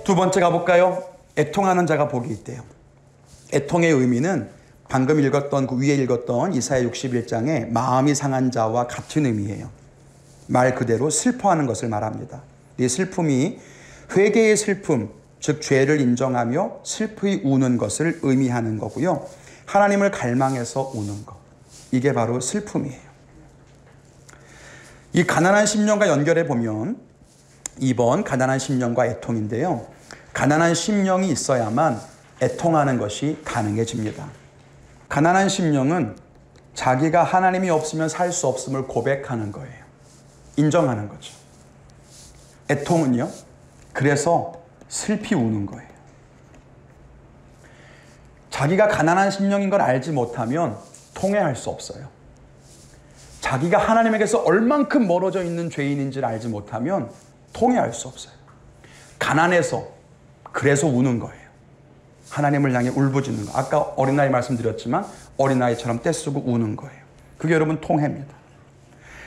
두 번째 가볼까요? 애통하는 자가 복이 있대요. 애통의 의미는 방금 읽었던 그 위에 읽었던 이사야 61장의 마음이 상한 자와 같은 의미예요. 말 그대로 슬퍼하는 것을 말합니다. 이 슬픔이 회개의 슬픔, 즉 죄를 인정하며 슬프이 우는 것을 의미하는 거고요. 하나님을 갈망해서 우는 것. 이게 바로 슬픔이에요. 이 가난한 심령과 연결해 보면 2번 가난한 심령과 애통인데요. 가난한 심령이 있어야만 애통하는 것이 가능해집니다. 가난한 심령은 자기가 하나님이 없으면 살 수 없음을 고백하는 거예요. 인정하는 거죠. 애통은요, 그래서 슬피 우는 거예요. 자기가 가난한 심령인 걸 알지 못하면 통회할 수 없어요. 자기가 하나님에게서 얼만큼 멀어져 있는 죄인인지를 알지 못하면 통회할 수 없어요. 가난해서 그래서 우는 거예요. 하나님을 향해 울부짖는 거. 아까 어린아이 말씀드렸지만 어린아이처럼 떼쓰고 우는 거예요. 그게 여러분 통회입니다.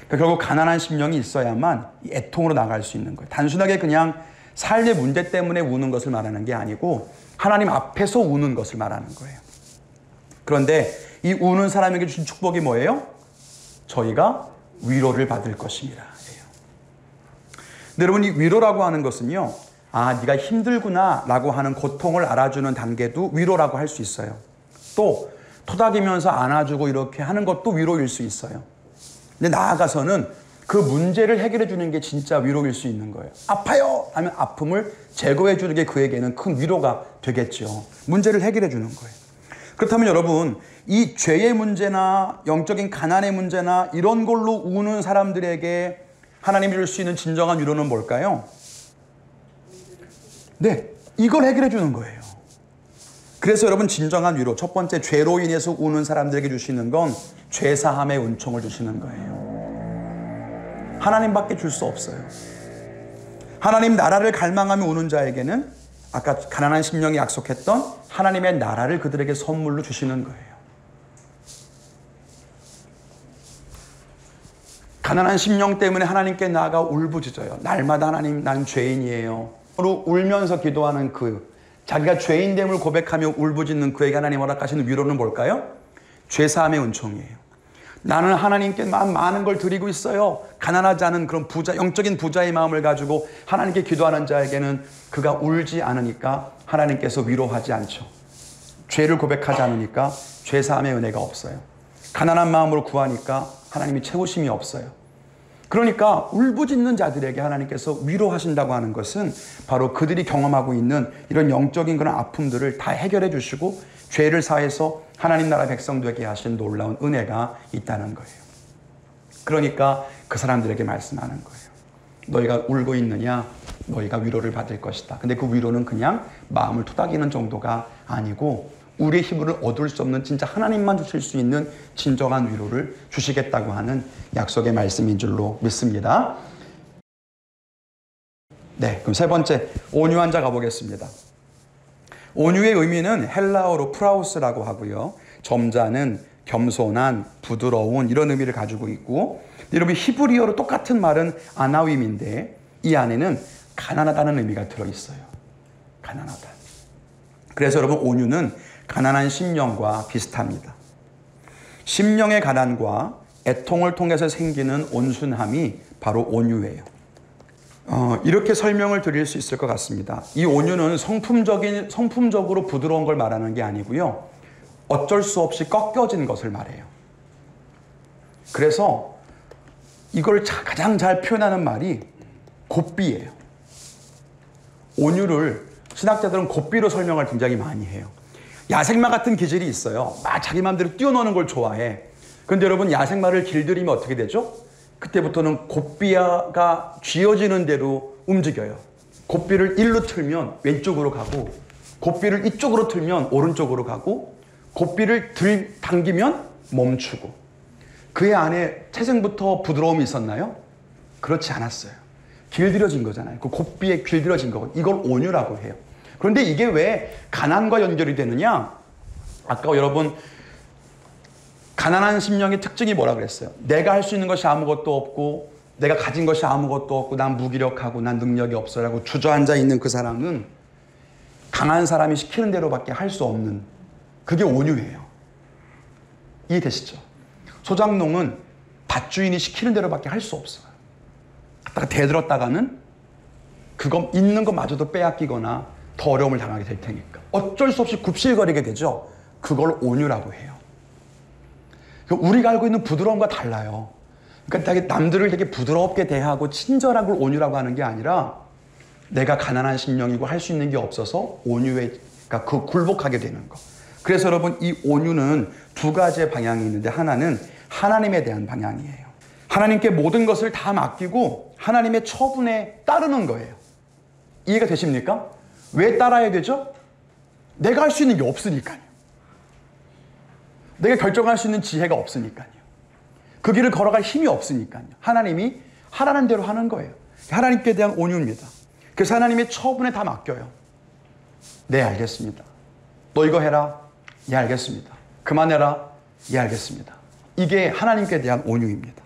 그러니까 결국 가난한 심령이 있어야만 애통으로 나갈 수 있는 거예요. 단순하게 그냥 삶의 문제 때문에 우는 것을 말하는 게 아니고 하나님 앞에서 우는 것을 말하는 거예요. 그런데 이 우는 사람에게 주신 축복이 뭐예요? 저희가 위로를 받을 것입니다. 근데 여러분, 이 위로라고 하는 것은요, 아, 네가 힘들구나 라고 하는 고통을 알아주는 단계도 위로라고 할 수 있어요. 또 토닥이면서 안아주고 이렇게 하는 것도 위로일 수 있어요. 근데 나아가서는 그 문제를 해결해 주는 게 진짜 위로일 수 있는 거예요. 아파요 하면 아픔을 제거해 주는 게 그에게는 큰 위로가 되겠죠. 문제를 해결해 주는 거예요. 그렇다면 여러분, 이 죄의 문제나 영적인 가난의 문제나 이런 걸로 우는 사람들에게 하나님이 줄 수 있는 진정한 위로는 뭘까요? 네, 이걸 해결해 주는 거예요. 그래서 여러분, 진정한 위로, 첫 번째, 죄로 인해서 우는 사람들에게 주시는 건 죄사함의 은총을 주시는 거예요. 하나님밖에 줄 수 없어요. 하나님 나라를 갈망하며 우는 자에게는 아까 가난한 심령이 약속했던 하나님의 나라를 그들에게 선물로 주시는 거예요. 가난한 심령 때문에 하나님께 나아가 울부짖어요. 날마다 하나님, 난 죄인이에요. 울면서 기도하는 자기가 죄인됨을 고백하며 울부짖는 그에게 하나님 허락하시는 위로는 뭘까요? 죄사함의 은총이에요. 나는 하나님께 많은 걸 드리고 있어요. 가난하지 않은 그런 영적인 부자의 마음을 가지고 하나님께 기도하는 자에게는 그가 울지 않으니까 하나님께서 위로하지 않죠. 죄를 고백하지 않으니까 죄사함의 은혜가 없어요. 가난한 마음으로 구하니까 하나님이 채우심이 없어요. 그러니까 울부짖는 자들에게 하나님께서 위로하신다고 하는 것은 바로 그들이 경험하고 있는 이런 영적인 그런 아픔들을 다 해결해 주시고 죄를 사해서 하나님 나라 백성 되게 하신 놀라운 은혜가 있다는 거예요. 그러니까 그 사람들에게 말씀하는 거예요. 너희가 울고 있느냐? 너희가 위로를 받을 것이다. 근데 그 위로는 그냥 마음을 토닥이는 정도가 아니고 우리의 힘으로 얻을 수 없는 진짜 하나님만 주실 수 있는 진정한 위로를 주시겠다고 하는 약속의 말씀인 줄로 믿습니다. 네, 그럼 세 번째, 온유한 자 가보겠습니다. 온유의 의미는 헬라어로 프라우스라고 하고요. 점잖은, 겸손한, 부드러운 이런 의미를 가지고 있고, 여러분 히브리어로 똑같은 말은 아나윈인데 이 안에는 가난하다는 의미가 들어있어요. 가난하다. 그래서 여러분, 온유는 가난한 심령과 비슷합니다. 심령의 가난과 애통을 통해서 생기는 온순함이 바로 온유예요. 이렇게 설명을 드릴 수 있을 것 같습니다. 이 온유는 성품적으로 부드러운 걸 말하는 게 아니고요. 어쩔 수 없이 꺾여진 것을 말해요. 그래서 이걸 가장 잘 표현하는 말이 곱비예요. 온유를 신학자들은 곱비로 설명을 굉장히 많이 해요. 야생마 같은 기질이 있어요. 막 자기 마음대로 뛰어노는 걸 좋아해. 그런데 여러분, 야생마를 길들이면 어떻게 되죠? 그때부터는 곱비가 쥐어지는 대로 움직여요. 곱비를 일로 틀면 왼쪽으로 가고, 곱비를 이쪽으로 틀면 오른쪽으로 가고, 곱비를 당기면 멈추고. 그의 안에 태생부터 부드러움이 있었나요? 그렇지 않았어요. 길들여진 거잖아요. 그 곱비에 길들여진 거고, 이걸 온유라고 해요. 그런데 이게 왜 가난과 연결이 되느냐? 아까 여러분, 가난한 심령의 특징이 뭐라 그랬어요? 내가 할 수 있는 것이 아무것도 없고, 내가 가진 것이 아무것도 없고, 난 무기력하고, 난 능력이 없어라고 주저앉아 있는 그 사람은 강한 사람이 시키는 대로밖에 할 수 없는, 그게 온유예요. 이해되시죠? 소장농은 밭주인이 시키는 대로밖에 할 수 없어요. 갖다가 대들었다가는 그거 있는 것마저도 빼앗기거나 더 어려움을 당하게 될 테니까 어쩔 수 없이 굽실거리게 되죠. 그걸 온유라고 해요. 우리가 알고 있는 부드러움과 달라요. 그러니까 되게 남들을 되게 부드럽게 대하고 친절한 걸 온유라고 하는 게 아니라 내가 가난한 심령이고 할 수 있는 게 없어서 온유에, 그러니까 그 굴복하게 되는 거. 그래서 여러분, 이 온유는 두 가지의 방향이 있는데, 하나는 하나님에 대한 방향이에요. 하나님께 모든 것을 다 맡기고 하나님의 처분에 따르는 거예요. 이해가 되십니까? 왜 따라야 되죠? 내가 할 수 있는 게 없으니까요. 내가 결정할 수 있는 지혜가 없으니까요. 그 길을 걸어갈 힘이 없으니까요. 하나님이 하라는 대로 하는 거예요. 하나님께 대한 온유입니다. 그래서 하나님의 처분에 다 맡겨요. 네, 알겠습니다. 너 이거 해라. 예, 알겠습니다. 그만해라. 예, 알겠습니다. 이게 하나님께 대한 온유입니다.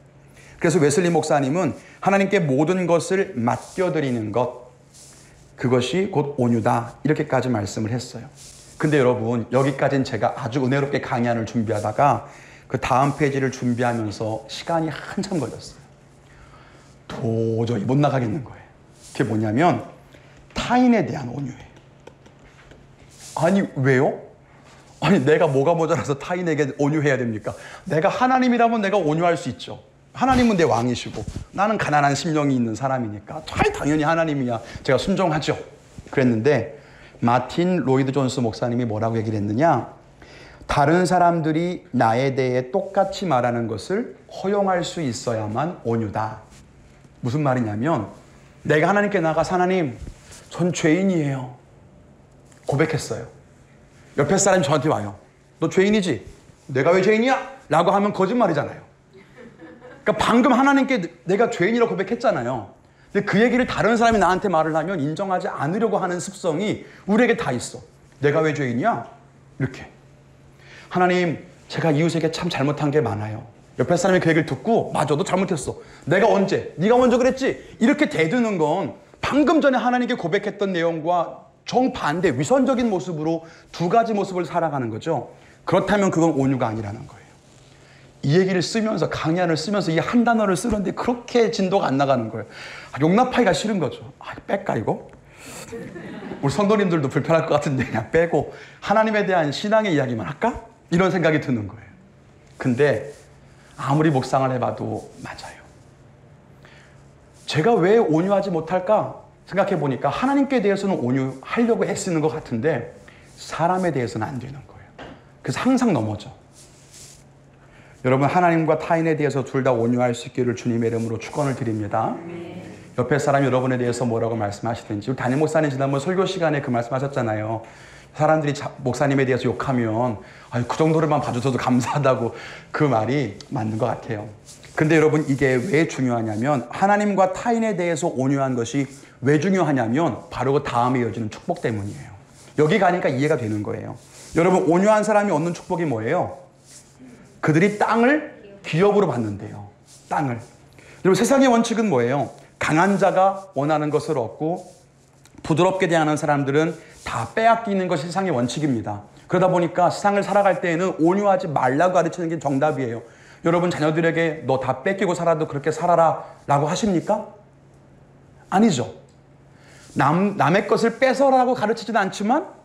그래서 웨슬리 목사님은 하나님께 모든 것을 맡겨드리는 것, 그것이 곧 온유다, 이렇게까지 말씀을 했어요. 근데 여러분, 여기까지는 제가 아주 은혜롭게 강의안을 준비하다가 그 다음 페이지를 준비하면서 시간이 한참 걸렸어요. 도저히 못 나가겠는 거예요. 그게 뭐냐면 타인에 대한 온유예요. 아니, 왜요? 아니, 내가 뭐가 모자라서 타인에게 온유해야 됩니까? 내가 하나님이라면 내가 온유할 수 있죠. 하나님은 내 왕이시고 나는 가난한 심령이 있는 사람이니까 당연히 하나님이야, 제가 순종하죠. 그랬는데 마틴 로이드 존스 목사님이 뭐라고 얘기를 했느냐, 다른 사람들이 나에 대해 똑같이 말하는 것을 허용할 수 있어야만 온유다. 무슨 말이냐면, 내가 하나님께 나가서 하나님, 전 죄인이에요, 고백했어요. 옆에 사람이 저한테 와요. 너 죄인이지? 내가 왜 죄인이야? 라고 하면 거짓말이잖아요. 그러니까 방금 하나님께 내가 죄인이라고 고백했잖아요. 근데 그 얘기를 다른 사람이 나한테 말을 하면 인정하지 않으려고 하는 습성이 우리에게 다 있어. 내가 왜 죄인이야? 이렇게. 하나님, 제가 이웃에게 참 잘못한 게 많아요. 옆에 사람이 그 얘기를 듣고, 맞아, 너 잘못했어. 내가 언제? 네가 먼저 그랬지? 이렇게 대드는 건 방금 전에 하나님께 고백했던 내용과 정반대, 위선적인 모습으로 두 가지 모습을 살아가는 거죠. 그렇다면 그건 온유가 아니라는 거예요. 이 얘기를 쓰면서, 강의안을 쓰면서 이 한 단어를 쓰는데 그렇게 진도가 안 나가는 거예요. 용납하기가 싫은 거죠. 뺄까 이거? 우리 성도님들도 불편할 것 같은데 그냥 빼고 하나님에 대한 신앙의 이야기만 할까? 이런 생각이 드는 거예요. 근데 아무리 묵상을 해봐도 맞아요. 제가 왜 온유하지 못할까 생각해 보니까 하나님께 대해서는 온유하려고 애쓰는 것 같은데 사람에 대해서는 안 되는 거예요. 그래서 항상 넘어져. 여러분, 하나님과 타인에 대해서 둘 다 온유할 수 있기를 주님의 이름으로 축원을 드립니다. 옆에 사람이 여러분에 대해서 뭐라고 말씀하시든지, 우리 담임 목사님 지난번 설교 시간에 그 말씀하셨잖아요. 사람들이 목사님에 대해서 욕하면 그 정도로만 봐줘도 감사하다고. 그 말이 맞는 것 같아요. 근데 여러분, 이게 왜 중요하냐면, 하나님과 타인에 대해서 온유한 것이 왜 중요하냐면 바로 그 다음에 이어지는 축복 때문이에요. 여기 가니까 이해가 되는 거예요. 여러분, 온유한 사람이 얻는 축복이 뭐예요? 그들이 땅을 기업으로 받는데요. 땅을. 여러분, 세상의 원칙은 뭐예요? 강한 자가 원하는 것을 얻고 부드럽게 대하는 사람들은 다 빼앗기는 것이 세상의 원칙입니다. 그러다 보니까 세상을 살아갈 때에는 온유하지 말라고 가르치는 게 정답이에요. 여러분, 자녀들에게 너 다 뺏기고 살아도 그렇게 살아라 라고 하십니까? 아니죠. 남의 것을 뺏어라고 가르치지는 않지만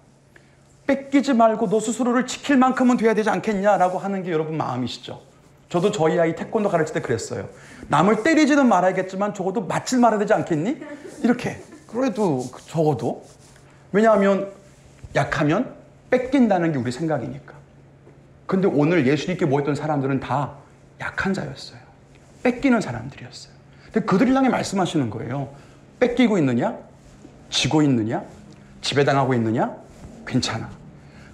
뺏기지 말고 너 스스로를 지킬 만큼은 돼야 되지 않겠냐라고 하는 게 여러분 마음이시죠. 저도 저희 아이 태권도 가르칠 때 그랬어요. 남을 때리지는 말아야겠지만 적어도 맞질 말아야 되지 않겠니? 이렇게. 그래도 적어도. 왜냐하면 약하면 뺏긴다는 게 우리 생각이니까. 근데 오늘 예수님께 모였던 사람들은 다 약한 자였어요. 뺏기는 사람들이었어요. 근데 그들을 향해 말씀하시는 거예요. 뺏기고 있느냐? 지고 있느냐? 지배당하고 있느냐? 괜찮아.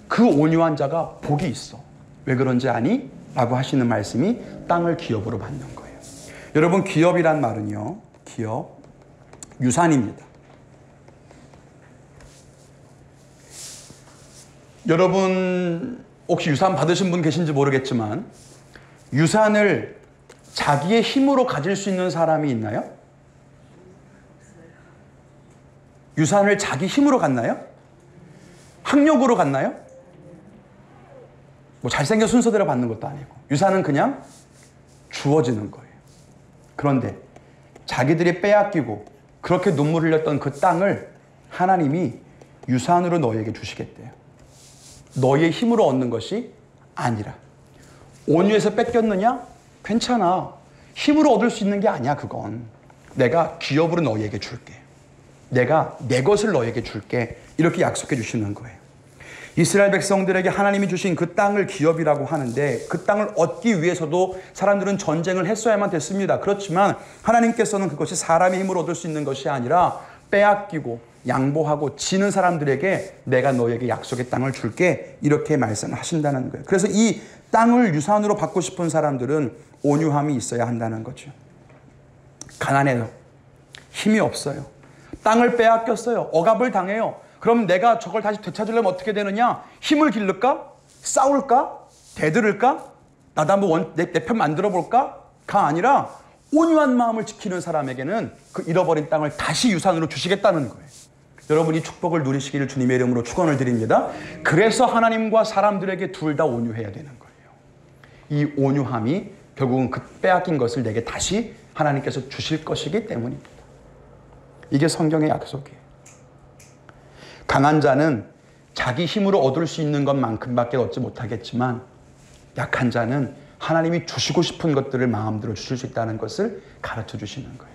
그 온유한 자가 복이 있어. 왜 그런지 아니? 라고 하시는 말씀이 땅을 기업으로 받는 거예요. 여러분, 기업이란 말은요, 기업, 유산입니다. 여러분, 혹시 유산 받으신 분 계신지 모르겠지만 유산을 자기의 힘으로 가질 수 있는 사람이 있나요? 유산을 자기 힘으로 갖나요? 학력으로 갔나요? 뭐 잘생겨 순서대로 받는 것도 아니고 유산은 그냥 주어지는 거예요. 그런데 자기들이 빼앗기고 그렇게 눈물 흘렸던 그 땅을 하나님이 유산으로 너희에게 주시겠대요. 너희의 힘으로 얻는 것이 아니라. 온유에서 뺏겼느냐? 괜찮아. 힘으로 얻을 수 있는 게 아니야, 그건. 내가 기업으로 너희에게 줄게. 내가 내 것을 너희에게 줄게. 이렇게 약속해 주시는 거예요. 이스라엘 백성들에게 하나님이 주신 그 땅을 기업이라고 하는데 그 땅을 얻기 위해서도 사람들은 전쟁을 했어야만 됐습니다. 그렇지만 하나님께서는 그것이 사람의 힘으로 얻을 수 있는 것이 아니라 빼앗기고 양보하고 지는 사람들에게 내가 너에게 약속의 땅을 줄게 이렇게 말씀하신다는 거예요. 그래서 이 땅을 유산으로 받고 싶은 사람들은 온유함이 있어야 한다는 거죠. 가난해요. 힘이 없어요. 땅을 빼앗겼어요. 억압을 당해요. 그럼 내가 저걸 다시 되찾으려면 어떻게 되느냐? 힘을 기를까? 싸울까? 대들을까? 나도 한번 내 편 만들어 볼까? 가 아니라 온유한 마음을 지키는 사람에게는 그 잃어버린 땅을 다시 유산으로 주시겠다는 거예요. 여러분 이 축복을 누리시기를 주님의 이름으로 축원을 드립니다. 그래서 하나님과 사람들에게 둘 다 온유해야 되는 거예요. 이 온유함이 결국은 그 빼앗긴 것을 내게 다시 하나님께서 주실 것이기 때문입니다. 이게 성경의 약속이에요. 강한 자는 자기 힘으로 얻을 수 있는 것만큼밖에 얻지 못하겠지만 약한 자는 하나님이 주시고 싶은 것들을 마음대로 주실 수 있다는 것을 가르쳐 주시는 거예요.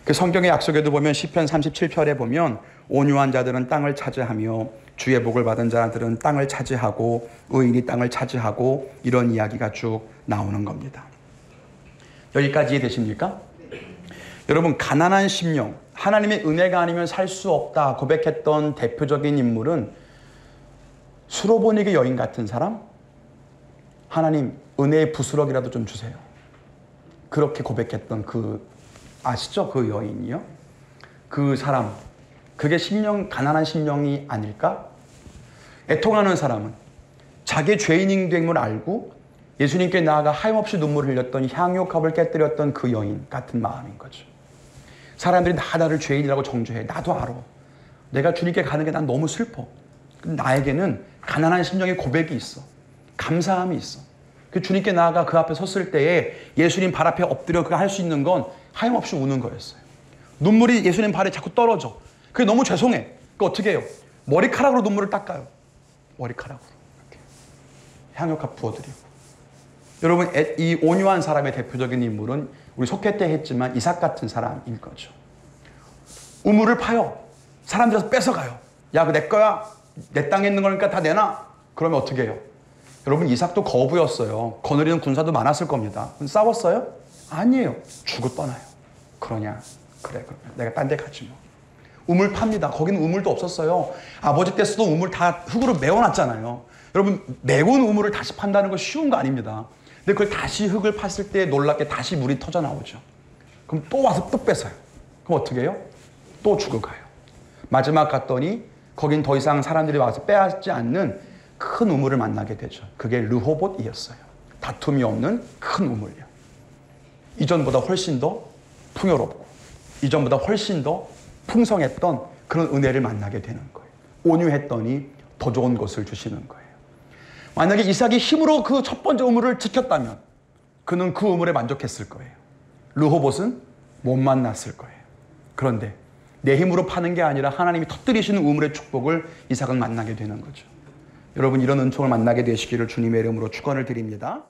그 성경의 약속에도 보면 시편 37편에 보면 온유한 자들은 땅을 차지하며 주의 복을 받은 자들은 땅을 차지하고 의인이 땅을 차지하고 이런 이야기가 쭉 나오는 겁니다. 여기까지 이해되십니까? 여러분 가난한 심령, 하나님의 은혜가 아니면 살 수 없다 고백했던 대표적인 인물은 수로보니게 여인 같은 사람? 하나님 은혜의 부스럭이라도 좀 주세요. 그렇게 고백했던 그 아시죠? 그 여인이요. 그 사람, 그게 심령, 가난한 심령이 아닐까? 애통하는 사람은 자기의 죄인인 됨을 알고 예수님께 나아가 하염없이 눈물을 흘렸던 향유컵을 깨뜨렸던 그 여인 같은 마음인 거죠. 사람들이 나를 죄인이라고 정죄해. 나도 알아. 내가 주님께 가는 게 난 너무 슬퍼. 나에게는 가난한 심령의 고백이 있어. 감사함이 있어. 그 주님께 나아가 그 앞에 섰을 때에 예수님 발 앞에 엎드려 그가 할 수 있는 건 하염없이 우는 거였어요. 눈물이 예수님 발에 자꾸 떨어져. 그게 너무 죄송해. 그 어떻게 해요? 머리카락으로 눈물을 닦아요. 머리카락으로. 이렇게. 향유값 부어드리고. 여러분 이 온유한 사람의 대표적인 인물은 우리 속회 때 했지만 이삭 같은 사람인 거죠. 우물을 파요. 사람들에서 뺏어가요. 야, 그거 내 거야. 내 땅에 있는 거니까 다 내놔. 그러면 어떻게 해요? 여러분 이삭도 거부였어요. 거느리는 군사도 많았을 겁니다. 싸웠어요? 아니에요. 주고 떠나요. 그러냐? 그래 그러면 내가 딴 데 가지 뭐. 우물 팝니다. 거기는 우물도 없었어요. 아버지 때 쓰던 우물 다 흙으로 메워놨잖아요. 여러분 메운 우물을 다시 판다는 건 쉬운 거 아닙니다. 근데 그걸 다시 흙을 팠을 때 놀랍게 다시 물이 터져 나오죠. 그럼 또 와서 또 뺏어요. 그럼 어떻게 해요? 또 주고 가요. 마지막 갔더니 거긴 더 이상 사람들이 와서 빼앗지 않는 큰 우물을 만나게 되죠. 그게 르호봇이었어요. 다툼이 없는 큰 우물이요. 이전보다 훨씬 더 풍요롭고 이전보다 훨씬 더 풍성했던 그런 은혜를 만나게 되는 거예요. 온유했더니 더 좋은 것을 주시는 거예요. 만약에 이삭이 힘으로 그 첫 번째 우물을 지켰다면 그는 그 우물에 만족했을 거예요. 르호봇은 못 만났을 거예요. 그런데 내 힘으로 파는 게 아니라 하나님이 터뜨리시는 우물의 축복을 이삭은 만나게 되는 거죠. 여러분 이런 은총을 만나게 되시기를 주님의 이름으로 축원을 드립니다.